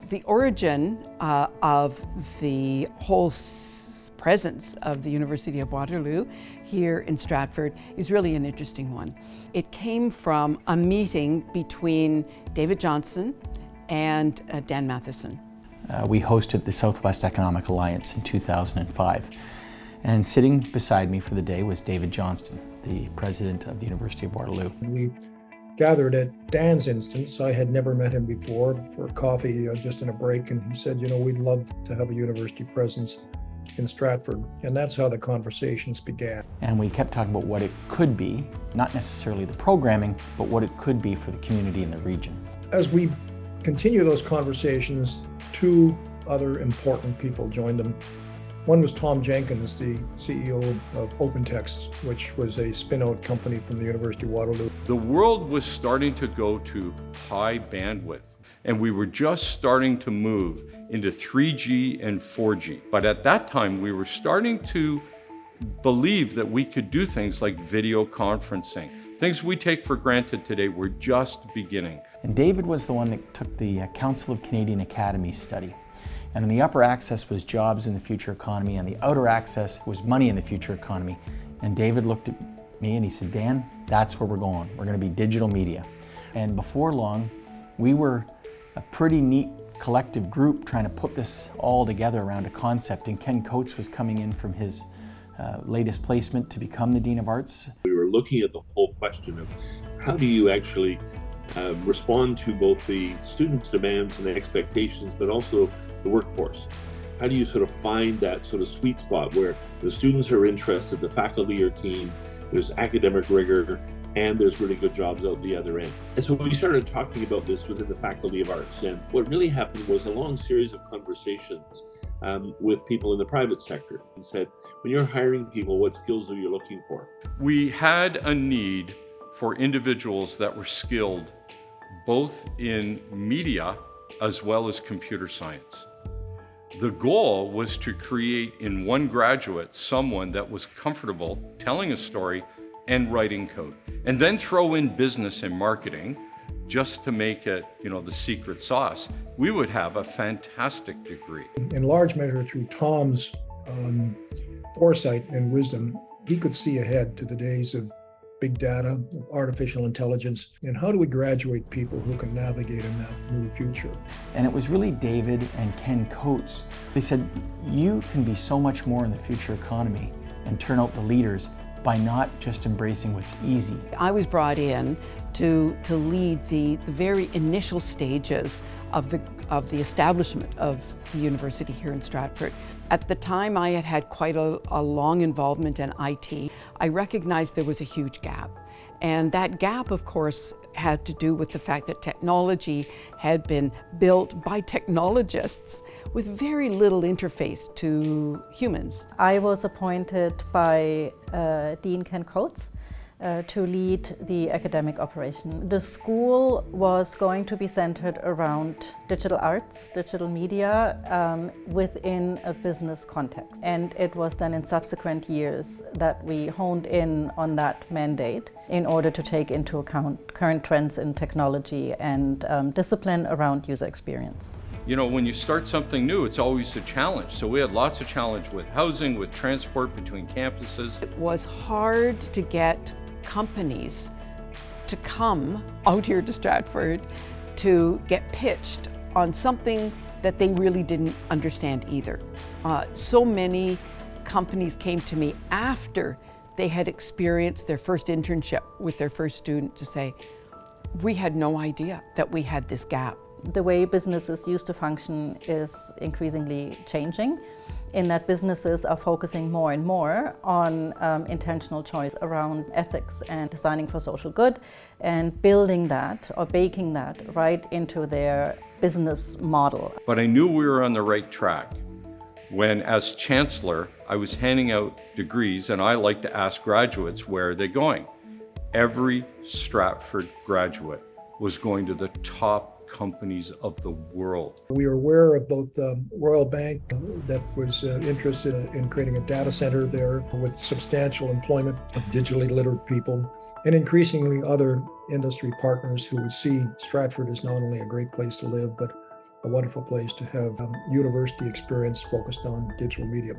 The origin of the whole presence of the University of Waterloo here in Stratford is really an interesting one. It came from a meeting between David Johnson and Dan Matheson. We hosted the Southwest Economic Alliance in 2005. And sitting beside me for the day was David Johnston, the president of the University of Waterloo. We gathered at Dan's instance. I had never met him before for coffee, just in a break, and he said, we'd love to have a university presence in Stratford. And that's how the conversations began. And we kept talking about what it could be, not necessarily the programming, but what it could be for the community in the region. As we continue those conversations, two other important people joined them. One was Tom Jenkins, the CEO of OpenText, which was a spin-out company from the University of Waterloo. The world was starting to go to high bandwidth, and we were just starting to move into 3G and 4G. But at that time, we were starting to believe that we could do things like video conferencing. Things we take for granted today were just beginning. And David was the one that took the Council of Canadian Academies study. And in the upper axis was jobs in the future economy, and the outer axis was money in the future economy. And David looked at me and he said, Dan, that's where we're going. We're going to be digital media. And before long, we were a pretty neat collective group trying to put this all together around a concept. And Ken Coates was coming in from his latest placement to become the Dean of Arts. We were looking at the whole question of how do you actually respond to both the students' demands and the expectations, but also the workforce. How do you sort of find that sort of sweet spot where the students are interested, the faculty are keen, there's academic rigor, and there's really good jobs out the other end. And so we started talking about this within the Faculty of Arts. And what really happened was a long series of conversations with people in the private sector and said, when you're hiring people, what skills are you looking for? We had a need for individuals that were skilled both in media as well as computer science. The goal was to create in one graduate someone that was comfortable telling a story and writing code, and then throw in business and marketing just to make it, the secret sauce. We would have a fantastic degree. In large measure through Tom's foresight and wisdom, he could see ahead to the days of big data, artificial intelligence, and how do we graduate people who can navigate in that new future? And it was really David and Ken Coates. They said, you can be so much more in the future economy and turn out the leaders by not just embracing what's easy. I was brought in to lead the very initial stages of the establishment of the university here in Stratford. At the time, I had quite a long involvement in IT. I recognized there was a huge gap. And that gap, of course, had to do with the fact that technology had been built by technologists with very little interface to humans. I was appointed by Dean Ken Coates to lead the academic operation. The school was going to be centered around digital arts, digital media, within a business context. And it was then in subsequent years that we honed in on that mandate in order to take into account current trends in technology and discipline around user experience. When you start something new, it's always a challenge. So we had lots of challenge with housing, with transport between campuses. It was hard to get companies to come out here to Stratford to get pitched on something that they really didn't understand either. So many companies came to me after they had experienced their first internship with their first student to say, we had no idea that we had this gap. The way businesses used to function is increasingly changing, in that businesses are focusing more and more on intentional choice around ethics and designing for social good, and building that or baking that right into their business model. But I knew we were on the right track when, as chancellor, I was handing out degrees, and I like to ask graduates, where are they going? Every Stratford graduate was going to the top companies of the world. We are aware of both Royal Bank that was interested in creating a data center there with substantial employment of digitally literate people, and increasingly other industry partners who would see Stratford as not only a great place to live, but a wonderful place to have university experience focused on digital media.